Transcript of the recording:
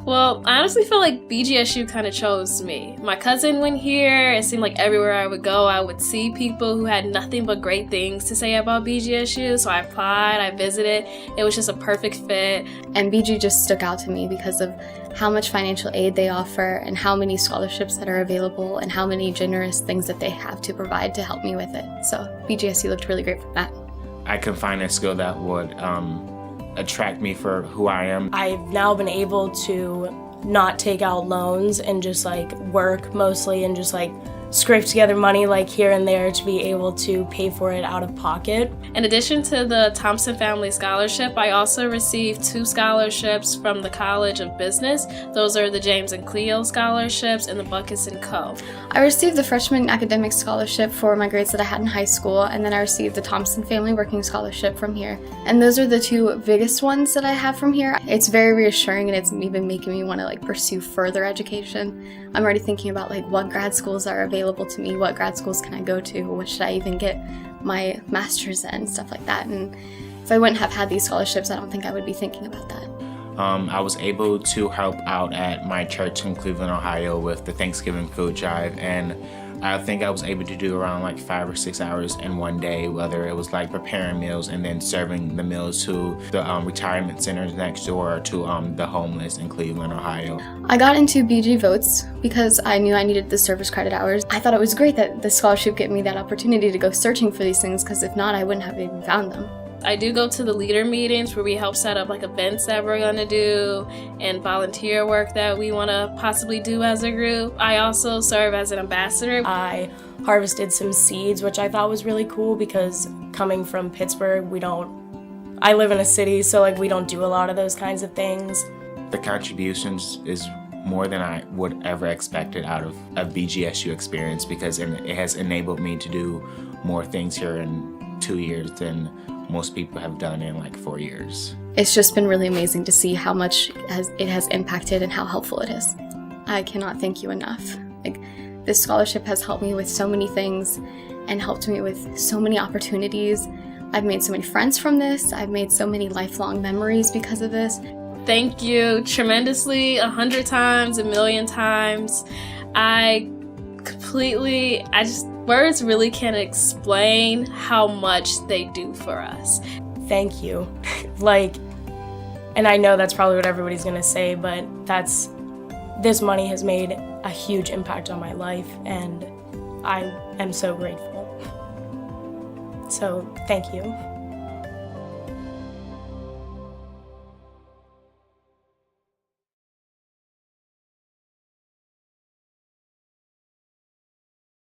Well, I honestly feel like BGSU kind of chose me. My cousin went here. It seemed like everywhere I would go, I would see people who had nothing but great things to say about BGSU. So I applied, I visited. It was just a perfect fit. And BG just stuck out to me because of how much financial aid they offer and how many scholarships that are available and how many generous things that they have to provide to help me with it. So BGSU looked really great for that. I can find a skill that would attract me for who I am. I've now been able to not take out loans and just like work mostly and just like scrape together money like here and there to be able to pay for it out of pocket. In addition to the Thompson Family Scholarship, I also received 2 scholarships from the College of Business. Those are the James and Cleo scholarships and the Buckets & Co. I received the Freshman Academic Scholarship for my grades that I had in high school, and then I received the Thompson Family Working Scholarship from here. And those are the 2 biggest ones that I have from here. It's very reassuring, and it's even making me want to pursue further education. I'm already thinking about what grad schools are available to me, what grad schools can I go to, what should I even get my master's in, stuff like that. And if I wouldn't have had these scholarships, I don't think I would be thinking about that. I was able to help out at my church in Cleveland, Ohio with the Thanksgiving food drive, and I think I was able to do around 5 or 6 hours in one day, whether it was preparing meals and then serving the meals to the retirement centers next door or to the homeless in Cleveland, Ohio. I got into BG Votes because I knew I needed the service credit hours. I thought it was great that the scholarship gave me that opportunity to go searching for these things, because if not, I wouldn't have even found them. I do go to the leader meetings where we help set up events that we're going to do and volunteer work that we want to possibly do as a group. I also serve as an ambassador. I harvested some seeds, which I thought was really cool because coming from Pittsburgh, I live in a city, so we don't do a lot of those kinds of things. The contributions is more than I would ever expected out of a BGSU experience, because it has enabled me to do more things here in 2 years than most people have done in 4 years. It's just been really amazing to see how much it has impacted and how helpful it is. I cannot thank you enough. This scholarship has helped me with so many things and helped me with so many opportunities. I've made so many friends from this. I've made so many lifelong memories because of this. Thank you tremendously, 100 times, 1,000,000 times. Words really can't explain how much they do for us. Thank you. And I know that's probably what everybody's gonna say, but this money has made a huge impact on my life, and I am so grateful. So thank you.